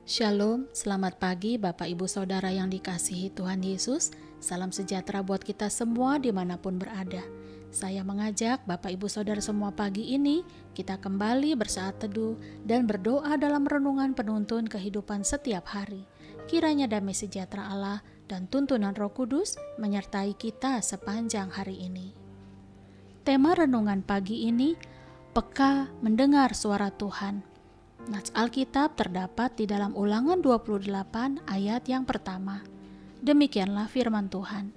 Shalom, selamat pagi Bapak Ibu Saudara yang dikasihi Tuhan Yesus. Salam sejahtera buat kita semua dimanapun berada. Saya mengajak Bapak Ibu Saudara semua pagi ini kita kembali bersaat teduh dan berdoa dalam renungan penuntun kehidupan setiap hari. Kiranya damai sejahtera Allah dan tuntunan Roh Kudus menyertai kita sepanjang hari ini. Tema renungan pagi ini, peka mendengar suara Tuhan. Nats Alkitab terdapat di dalam Ulangan 28 ayat yang pertama. Demikianlah firman Tuhan.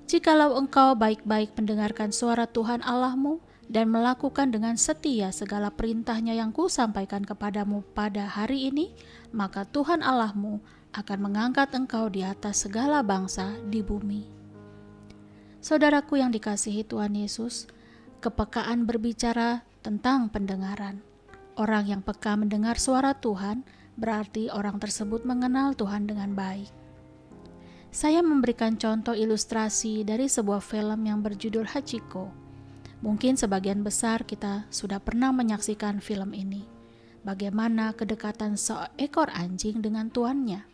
Jikalau engkau baik-baik mendengarkan suara Tuhan Allahmu dan melakukan dengan setia segala perintahnya yang kusampaikan kepadamu pada hari ini, maka Tuhan Allahmu akan mengangkat engkau di atas segala bangsa di bumi. Saudaraku yang dikasihi Tuhan Yesus, kepekaan berbicara tentang pendengaran. Orang yang peka mendengar suara Tuhan berarti orang tersebut mengenal Tuhan dengan baik. Saya memberikan contoh ilustrasi dari sebuah film yang berjudul Hachiko. Mungkin sebagian besar kita sudah pernah menyaksikan film ini. Bagaimana kedekatan seekor anjing dengan tuannya.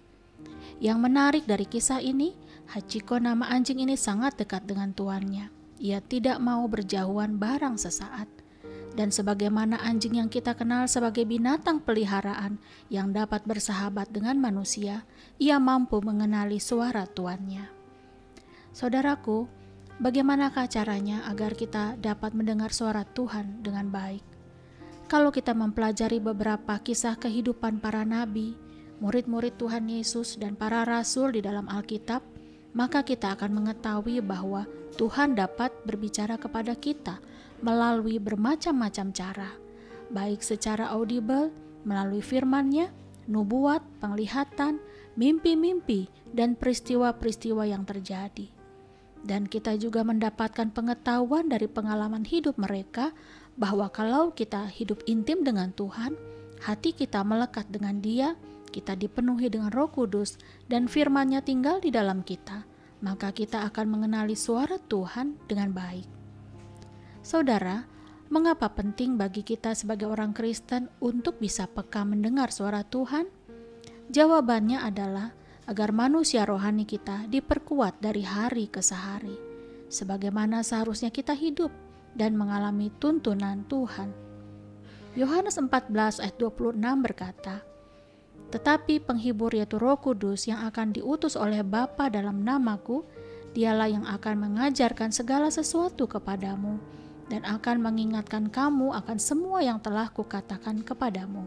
Yang menarik dari kisah ini, Hachiko nama anjing ini sangat dekat dengan tuannya. Ia tidak mau berjauhan barang sesaat. Dan sebagaimana anjing yang kita kenal sebagai binatang peliharaan yang dapat bersahabat dengan manusia, ia mampu mengenali suara tuannya. Saudaraku, bagaimanakah caranya agar kita dapat mendengar suara Tuhan dengan baik? Kalau kita mempelajari beberapa kisah kehidupan para nabi, murid-murid Tuhan Yesus dan para rasul di dalam Alkitab, maka kita akan mengetahui bahwa Tuhan dapat berbicara kepada kita melalui bermacam-macam cara, baik secara audible, melalui firman-Nya, nubuat, penglihatan, mimpi-mimpi, dan peristiwa-peristiwa yang terjadi. Dan kita juga mendapatkan pengetahuan dari pengalaman hidup mereka bahwa kalau kita hidup intim dengan Tuhan, hati kita melekat dengan Dia, kita dipenuhi dengan Roh Kudus, dan firman-Nya tinggal di dalam kita, maka kita akan mengenali suara Tuhan dengan baik. Saudara, mengapa penting bagi kita sebagai orang Kristen untuk bisa peka mendengar suara Tuhan? Jawabannya adalah agar manusia rohani kita diperkuat dari hari ke hari, sebagaimana seharusnya kita hidup dan mengalami tuntunan Tuhan. Yohanes 14 ayat 26 berkata, "Tetapi penghibur yaitu Roh Kudus yang akan diutus oleh Bapa dalam namaku, Dialah yang akan mengajarkan segala sesuatu kepadamu dan akan mengingatkan kamu akan semua yang telah kukatakan kepadamu."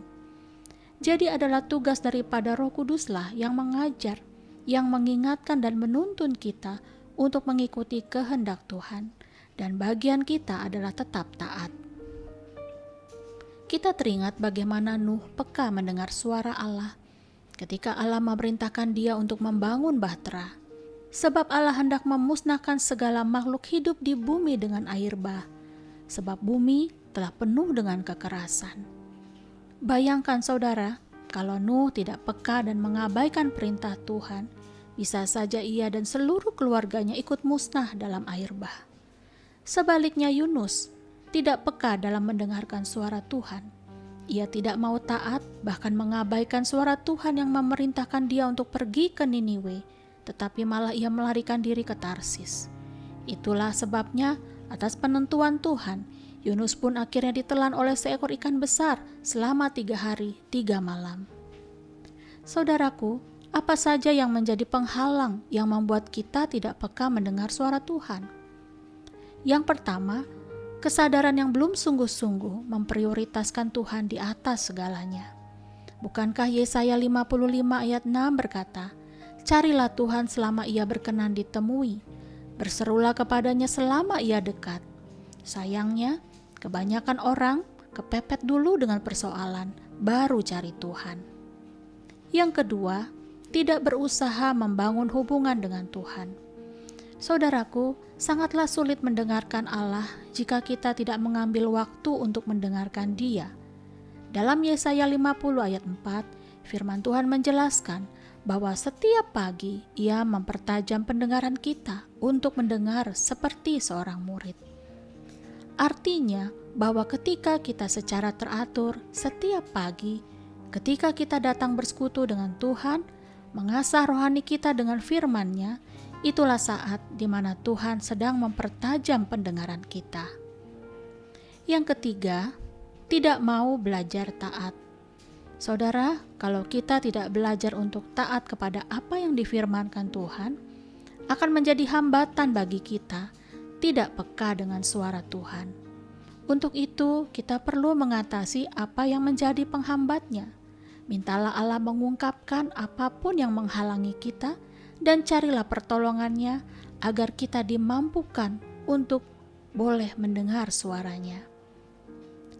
Jadi adalah tugas daripada Roh Kuduslah yang mengajar, yang mengingatkan dan menuntun kita untuk mengikuti kehendak Tuhan, dan bagian kita adalah tetap taat. Kita teringat bagaimana Nuh peka mendengar suara Allah ketika Allah memerintahkan dia untuk membangun bahtera. Sebab Allah hendak memusnahkan segala makhluk hidup di bumi dengan air bah, sebab bumi telah penuh dengan kekerasan. Bayangkan saudara, kalau Nuh tidak peka dan mengabaikan perintah Tuhan, bisa saja ia dan seluruh keluarganya ikut musnah dalam air bah. Sebaliknya Yunus tidak peka dalam mendengarkan suara Tuhan. Ia tidak mau taat, bahkan mengabaikan suara Tuhan yang memerintahkan dia untuk pergi ke Niniwe, tetapi malah ia melarikan diri ke Tarsis. Itulah sebabnya atas penentuan Tuhan, Yunus pun akhirnya ditelan oleh seekor ikan besar selama 3 hari 3 malam. Saudaraku, apa saja yang menjadi penghalang yang membuat kita tidak peka mendengar suara Tuhan? Yang pertama, kesadaran yang belum sungguh-sungguh memprioritaskan Tuhan di atas segalanya. Bukankah Yesaya 55 ayat 6 berkata, "Carilah Tuhan selama ia berkenan ditemui, berserulah kepadanya selama ia dekat." Sayangnya, kebanyakan orang kepepet dulu dengan persoalan, baru cari Tuhan. Yang kedua, tidak berusaha membangun hubungan dengan Tuhan. Saudaraku, sangatlah sulit mendengarkan Allah jika kita tidak mengambil waktu untuk mendengarkan Dia. Dalam Yesaya 50 ayat 4, firman Tuhan menjelaskan bahwa setiap pagi Ia mempertajam pendengaran kita untuk mendengar seperti seorang murid. Artinya bahwa ketika kita secara teratur setiap pagi Ketika kita datang bersekutu dengan Tuhan, mengasah rohani kita dengan firman-Nya, itulah saat di mana Tuhan sedang mempertajam pendengaran kita. Yang ketiga, tidak mau belajar taat. Saudara, kalau kita tidak belajar untuk taat kepada apa yang difirmankan Tuhan, akan menjadi hambatan bagi kita tidak peka dengan suara Tuhan. Untuk itu, kita perlu mengatasi apa yang menjadi penghambatnya. Mintalah Allah mengungkapkan apapun yang menghalangi kita dan carilah pertolongannya agar kita dimampukan untuk boleh mendengar suaranya.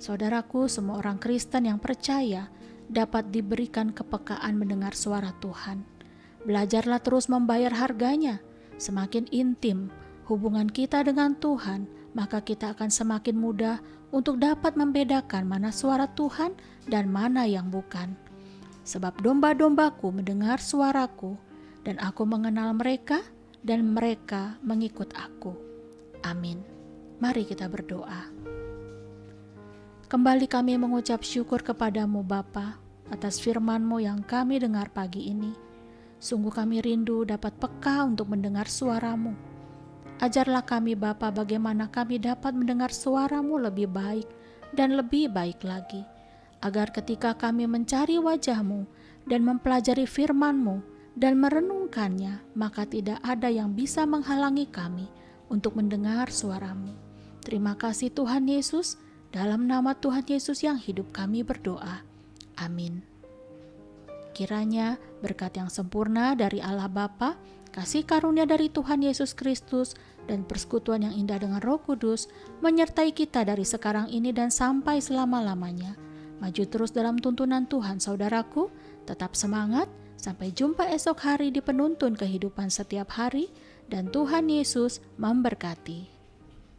Saudaraku, semua orang Kristen yang percaya dapat diberikan kepekaan mendengar suara Tuhan. Belajarlah terus membayar harganya. Semakin intim hubungan kita dengan Tuhan, maka kita akan semakin mudah untuk dapat membedakan mana suara Tuhan dan mana yang bukan. Sebab domba-dombaku mendengar suaraku, dan aku mengenal mereka, dan mereka mengikut aku. Amin. Mari kita berdoa. Kembali kami mengucap syukur kepadamu Bapa atas firman-Mu yang kami dengar pagi ini. Sungguh kami rindu dapat peka untuk mendengar suara-Mu. Ajarlah kami Bapa bagaimana kami dapat mendengar suara-Mu lebih baik dan lebih baik lagi, agar ketika kami mencari wajah-Mu dan mempelajari firman-Mu dan merenungkannya, maka tidak ada yang bisa menghalangi kami untuk mendengar suara-Mu. Terima kasih Tuhan Yesus. Dalam nama Tuhan Yesus yang hidup kami berdoa. Amin. Kiranya berkat yang sempurna dari Allah Bapa, kasih karunia dari Tuhan Yesus Kristus, dan persekutuan yang indah dengan Roh Kudus menyertai kita dari sekarang ini dan sampai selama-lamanya. Maju terus dalam tuntunan Tuhan, saudaraku. Tetap semangat. Sampai jumpa esok hari di penuntun kehidupan setiap hari, dan Tuhan Yesus memberkati.